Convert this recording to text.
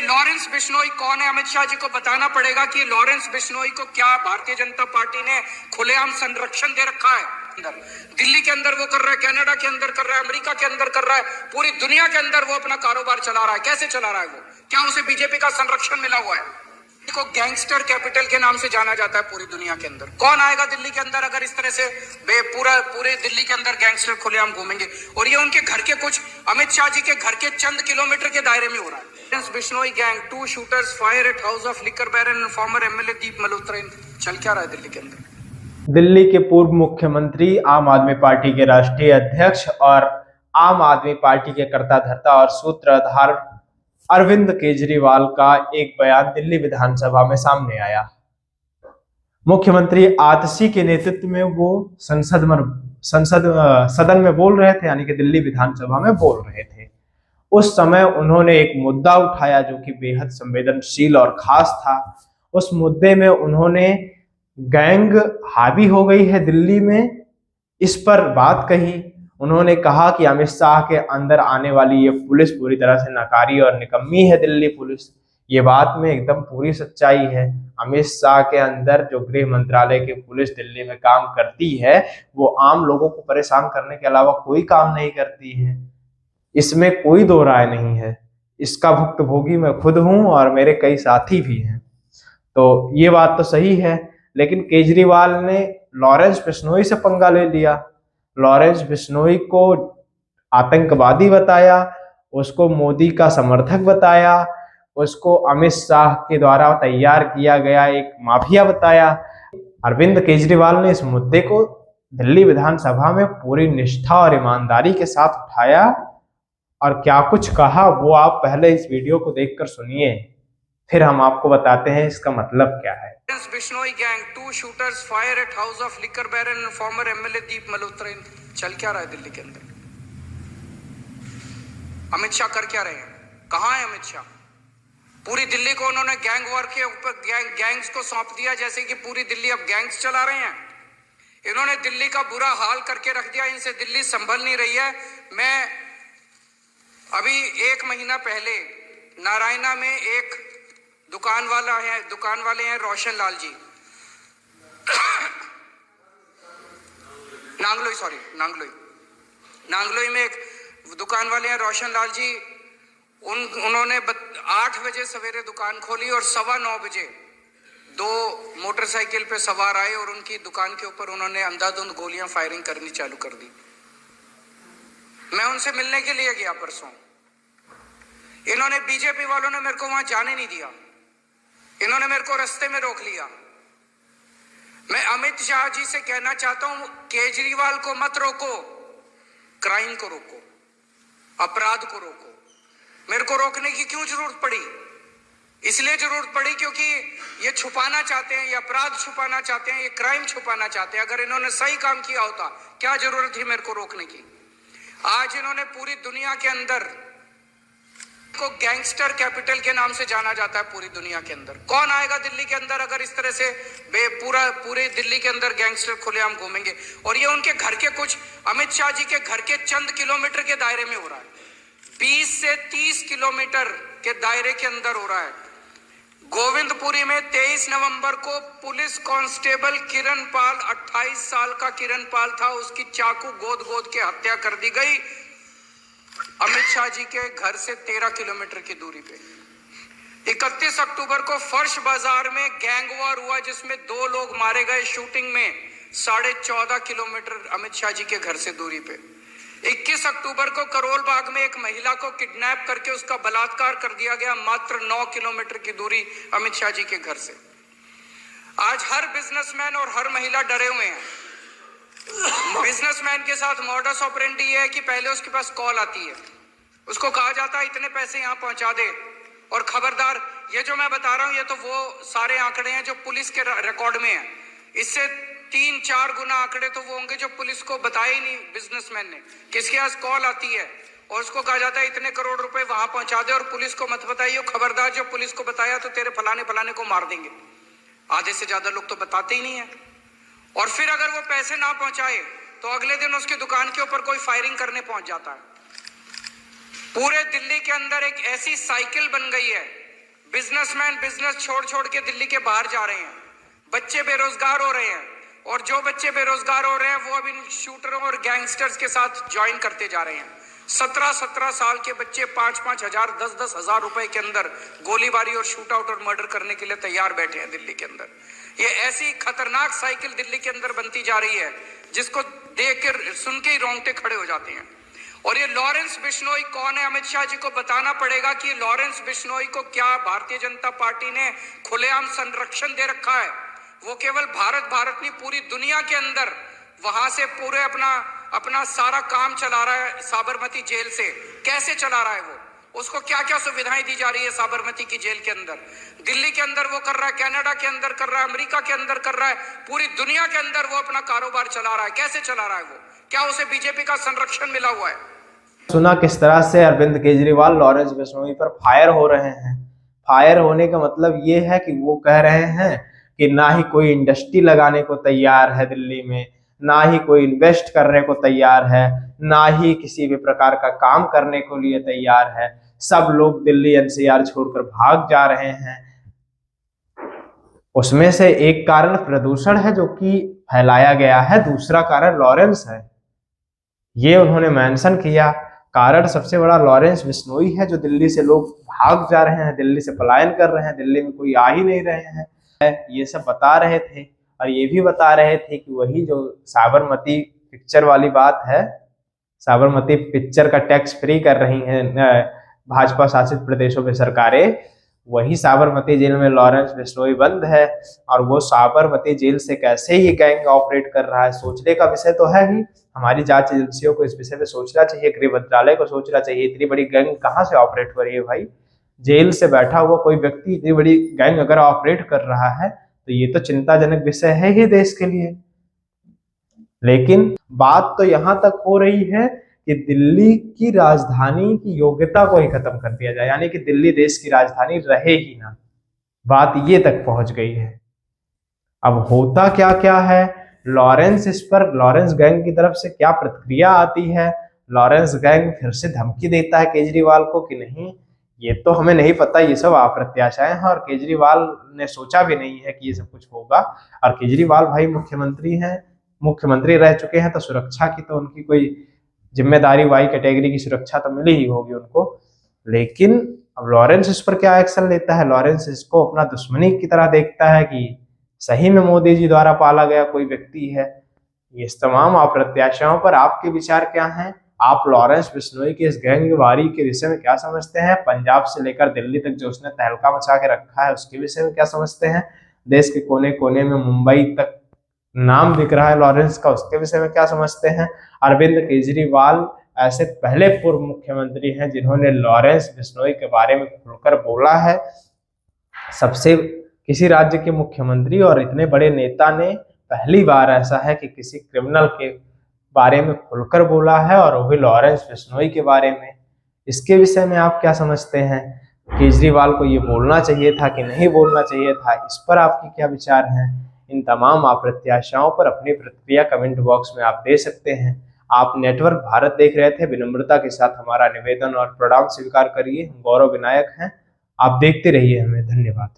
Lawrence Bishnoi कौन है? अमित शाह जी को बताना पड़ेगा कि लॉरेंस बिश्नोई को क्या भारतीय जनता पार्टी ने खुलेआम संरक्षण दे रखा है। दिल्ली के अंदर वो कर रहा है, कनाडा के अंदर कर रहा है, अमेरिका के अंदर कर रहा है, पूरी दुनिया के अंदर वो अपना कारोबार चला रहा है। कैसे चला रहा है वो? क्या उसे बीजेपी का संरक्षण मिला हुआ है? को गैंगस्टर कैपिटल के नाम से जाना जाता है पूरी दुनिया के अंदर। कौन आएगा दिल्ली के अंदर अगर इस तरह से पूरे दिल्ली के अंदर गैंगस्टर खुलेआम घूमेंगे? और ये उनके घर के कुछ, अमित शाह जी के घर के चंद किलोमीटर के दायरे में हो रहा है। Bishnoi gang, 2 shooters fire at house of liquor baron and former MLA Deep Malhotra. चल क्या रहा है दिल्ली के अंदर? दिल्ली के पूर्व मुख्यमंत्री, आम आदमी पार्टी के राष्ट्रीय अध्यक्ष और आम आदमी पार्टी के कर्ता धर्ता और सूत्रधार अरविंद केजरीवाल का एक बयान दिल्ली विधानसभा में सामने आया। मुख्यमंत्री आतिशी के नेतृत्व में वो सदन में बोल रहे थे, यानी कि दिल्ली विधानसभा में बोल रहे थे। उस समय उन्होंने एक मुद्दा उठाया जो कि बेहद संवेदनशील और खास था। उस मुद्दे में उन्होंने गैंग हावी हो गई है दिल्ली में, इस पर बात कही। उन्होंने कहा कि अमित शाह के अंदर आने वाली ये पुलिस पूरी तरह से नकारी और निकम्मी है दिल्ली पुलिस। ये बात में एकदम पूरी सच्चाई है। अमित शाह के अंदर जो गृह मंत्रालय की पुलिस दिल्ली में काम करती है, वो आम लोगों को परेशान करने के अलावा कोई काम नहीं करती है। इसमें कोई दो राय नहीं है। इसका भुक्तभोगी मैं खुद हूं और मेरे कई साथी भी हैं। तो ये बात तो सही है, लेकिन केजरीवाल ने लॉरेंस बिश्नोई से पंगा ले लिया। लॉरेंस बिश्नोई को आतंकवादी बताया, उसको मोदी का समर्थक बताया, उसको अमित शाह के द्वारा तैयार किया गया एक माफिया बताया। अरविंद केजरीवाल ने इस मुद्दे को दिल्ली विधानसभा में पूरी निष्ठा और ईमानदारी के साथ उठाया और क्या कुछ कहा वो आप पहले इस वीडियो को देखकर सुनिए, फिर हम आपको बताते हैं इसका मतलब क्या है। Bishnoi gang, 2 shooters fire at house of liquor baron and former MLA Deep Malhotra. चल क्या रहा है दिल्ली के अंदर? अमित शाह कर क्या रहे हैं? कहां है अमित शाह? पूरी दिल्ली को उन्होंने गैंग वॉर के ऊपर गैंग्स को सौंप दिया, जैसे कि पूरी दिल्ली अब गैंग्स चला रहे हैं। इन्होंने दिल्ली का बुरा हाल करके रख दिया। इनसे दिल्ली संभल नहीं रही है। मैं अभी 1 महीना पहले नारायणा में एक दुकान वाले हैं रोशन लाल जी, नांगलोई में एक दुकान वाले हैं रोशन लाल जी। उन्होंने 8 बजे सवेरे दुकान खोली और 9:15 बजे 2 मोटरसाइकिल पे सवार आए और उनकी दुकान के ऊपर उन्होंने अंधाधुंध गोलियां फायरिंग करनी चालू कर दी। मैं उनसे मिलने के लिए गया परसों। इन्होंने, बीजेपी वालों ने मेरे को वहां जाने नहीं दिया। इन्होंने मेरे को रास्ते में रोक लिया। मैं अमित शाह जी से कहना चाहता हूं, केजरीवाल को मत रोको, क्राइम को रोको, अपराध को रोको। मेरे को रोकने की क्यों जरूरत पड़ी? इसलिए जरूरत पड़ी क्योंकि ये छुपाना चाहते हैं, ये अपराध छुपाना चाहते हैं, ये क्राइम छुपाना चाहते हैं। अगर इन्होंने सही काम किया होता, क्या जरूरत थी मेरे को रोकने की? आज इन्होंने पूरी दुनिया के अंदर को गैंगस्टर कैपिटल के नाम से जाना जाता है पूरी दुनिया के अंदर। कौन आएगा दिल्ली के अंदर अगर इस तरह से पूरे दिल्ली के अंदर गैंगस्टर खुलेआम घूमेंगे? और ये उनके घर के कुछ, अमित शाह जी के घर के चंद किलोमीटर के दायरे में हो रहा है। 20 से 30 किलोमीटर के दायरे के अंदर हो रहा है। गोविंदपुरी में 23 नवंबर को पुलिस कांस्टेबल किरण पाल, 28 साल का किरण पाल था, उसकी चाकू गोद के हत्या कर दी गई अमित शाह जी के घर से 13 किलोमीटर की दूरी पे। 31 अक्टूबर को फर्श बाजार में गैंग वॉर हुआ जिसमें 2 लोग मारे गए शूटिंग में, 14.5 किलोमीटर अमित शाह जी के घर से दूरी पे। 21 अक्टूबर को करोल बाग में एक महिला को किडनैप करके उसका बलात्कार कर दिया गया, मात्र 9 किलोमीटर की दूरी अमित शाह जी के घर से। आज हर बिजनेसमैन और हर महिला डरे हुए हैं। बिजनेसमैन के साथ मॉडस ऑपरेंडी ये है कि पहले उसके पास कॉल आती है, उसको कहा जाता है इतने पैसे यहां पहुंचा दे, और खबरदार, ये जो मैं बता रहा हूं ये तो वो सारे आंकड़े हैं जो पुलिस के रिकॉर्ड में है। इससे 3-4 गुना आंकड़े तो वो होंगे जो पुलिस को बताए ही नहीं बिजनेसमैन ने। किसके पास कॉल आती है और उसको कहा जाता है इतने करोड़ रुपए वहां पहुंचा दे और पुलिस को मत बताइए, खबरदार जो पुलिस को बताया तो तेरे फलाने को मार देंगे। आधे से ज्यादा लोग तो बताते ही नहीं है। और फिर अगर वो पैसे ना पहुंचाए तो अगले दिन उसकी दुकान के ऊपर कोई फायरिंग करने पहुंच जाता है। पूरे दिल्ली के अंदर एक ऐसी साइकिल बन गई है बिजनेसमैन बिजनेस छोड़ छोड़ के दिल्ली के बाहर जा रहे हैं, बच्चे बेरोजगार हो रहे हैं, और जो बच्चे बेरोजगार हो रहे हैं वो अब इन शूटरों और गैंगस्टर्स के साथ ज्वाइन करते जा रहे हैं। 17-17 साल के बच्चे 5-5 हजार 10-10 हजार रुपए के अंदर गोलीबारी और शूट आउट और मर्डर करने के लिए तैयार बैठे हैं दिल्ली के अंदर। ये ऐसी खतरनाक साइकिल दिल्ली के अंदर बनती जा रही है जिसको देख कर सुन के ही रोंगटे खड़े हो जाते हैं। और ये लॉरेंस बिश्नोई कौन है, अमित शाह जी को बताना पड़ेगा कि लॉरेंस बिश्नोई को क्या भारतीय जनता पार्टी ने खुलेआम संरक्षण दे रखा है। वो केवल भारत नहीं, पूरी दुनिया के अंदर वहां से पूरे अपना सारा काम चला रहा है। साबरमती जेल से कैसे चला रहा है वो, उसको क्या क्या सुविधाएं दी जा रही है साबरमती की जेल के अंदर, दिल्ली के अंदर वो कर रहा है, कनाडा के अंदर कर रहा है, अमेरिका के अंदर कर रहा है, पूरी दुनिया के अंदर वो अपना कारोबार चला रहा है। कैसे चला रहा है वो, क्या उसे बीजेपी का संरक्षण मिला हुआ है? सुना किस तरह से अरविंद केजरीवाल लॉरेंस बिश्नोई पर फायर हो रहे हैं। फायर होने का मतलब ये है कि वो कह रहे हैं कि ना ही कोई इंडस्ट्री लगाने को तैयार है दिल्ली में, ना ही कोई इन्वेस्ट करने को तैयार है, ना ही किसी भी प्रकार का काम करने को लिए तैयार है। सब लोग दिल्ली एनसीआर छोड़कर भाग जा रहे हैं। उसमें से एक कारण प्रदूषण है जो कि फैलाया गया है, दूसरा कारण लॉरेंस है, ये उन्होंने मेंशन किया। कारण सबसे बड़ा लॉरेंस बिश्नोई है, जो दिल्ली से लोग भाग जा रहे हैं, दिल्ली से पलायन कर रहे हैं, दिल्ली में कोई आ ही नहीं रहे हैं। ये सब बता रहे थे और ये भी बता रहे थे कि वही जो साबरमती पिक्चर वाली बात है, साबरमती पिक्चर का टैक्स फ्री कर रही हैं भाजपा शासित प्रदेशों में सरकारें, वही साबरमती जेल में लॉरेंस बिश्नोई बंद है। और वो साबरमती जेल से कैसे ये गैंग ऑपरेट कर रहा है, सोचने का विषय तो है ही। हमारी जांच एजेंसियों को इस विषय पे सोचना चाहिए, गृह मंत्रालय को सोचना चाहिए। इतनी बड़ी गैंग कहाँ से ऑपरेट हो रही है भाई? जेल से बैठा हुआ कोई व्यक्ति इतनी बड़ी गैंग अगर ऑपरेट कर रहा है तो ये तो चिंताजनक विषय है ही देश के लिए। लेकिन बात तो यहां तक हो रही है कि दिल्ली की राजधानी की योग्यता को ही खत्म कर दिया जाए, यानी कि दिल्ली देश की राजधानी रहे ही ना, बात ये तक पहुंच गई है। अब होता क्या क्या है, लॉरेंस गैंग की तरफ से क्या प्रतिक्रिया आती है, लॉरेंस गैंग फिर से धमकी देता है केजरीवाल को कि नहीं, ये तो हमें नहीं पता, ये सब अप्रत्याशाएं हैं, और केजरीवाल ने सोचा भी नहीं है कि ये सब कुछ होगा। और केजरीवाल भाई मुख्यमंत्री हैं, मुख्यमंत्री रह चुके हैं, तो सुरक्षा की तो उनकी कोई जिम्मेदारी, वाई कैटेगरी की सुरक्षा तो मिली ही होगी उनको। लेकिन अब लॉरेंस इस पर क्या एक्शन लेता है? लॉरेंस इसको अपना दुश्मनी की तरह देखता है कि सही में मोदी जी द्वारा पाला गया कोई व्यक्ति है। इस तमाम अप्रत्याशाओं पर आपके विचार क्या हैं? आप लॉरेंस बिश्नोई के इस गैंगवारी के विषय में क्या समझते हैं? पंजाब से लेकर दिल्ली तक जो उसने तहलका मचा के रखा है उसके विषय में क्या समझते हैं? देश के कोने कोने में मुंबई तक नाम दिख रहा है लॉरेंस का, उसके विषय में क्या समझते हैं? अरविंद केजरीवाल ऐसे पहले पूर्व मुख्यमंत्री हैं जिन्होंने लॉरेंस बिश्नोई के बारे में खुलकर बोला है। सबसे किसी राज्य के मुख्यमंत्री और इतने बड़े नेता ने पहली बार ऐसा है कि किसी क्रिमिनल के बारे में खुलकर बोला है, और वो भी लॉरेंस बिश्नोई के बारे में। इसके विषय में आप क्या समझते हैं? केजरीवाल को ये बोलना चाहिए था कि नहीं बोलना चाहिए था? इस पर आपके क्या विचार हैं? इन तमाम अप्रत्याशाओं पर अपनी प्रतिक्रिया कमेंट बॉक्स में आप दे सकते हैं। आप नेटवर्क भारत देख रहे थे, विनम्रता के साथ हमारा निवेदन और प्रणाम स्वीकार करिए। हम गौरव विनायक हैं, आप देखते रहिए हमें। धन्यवाद।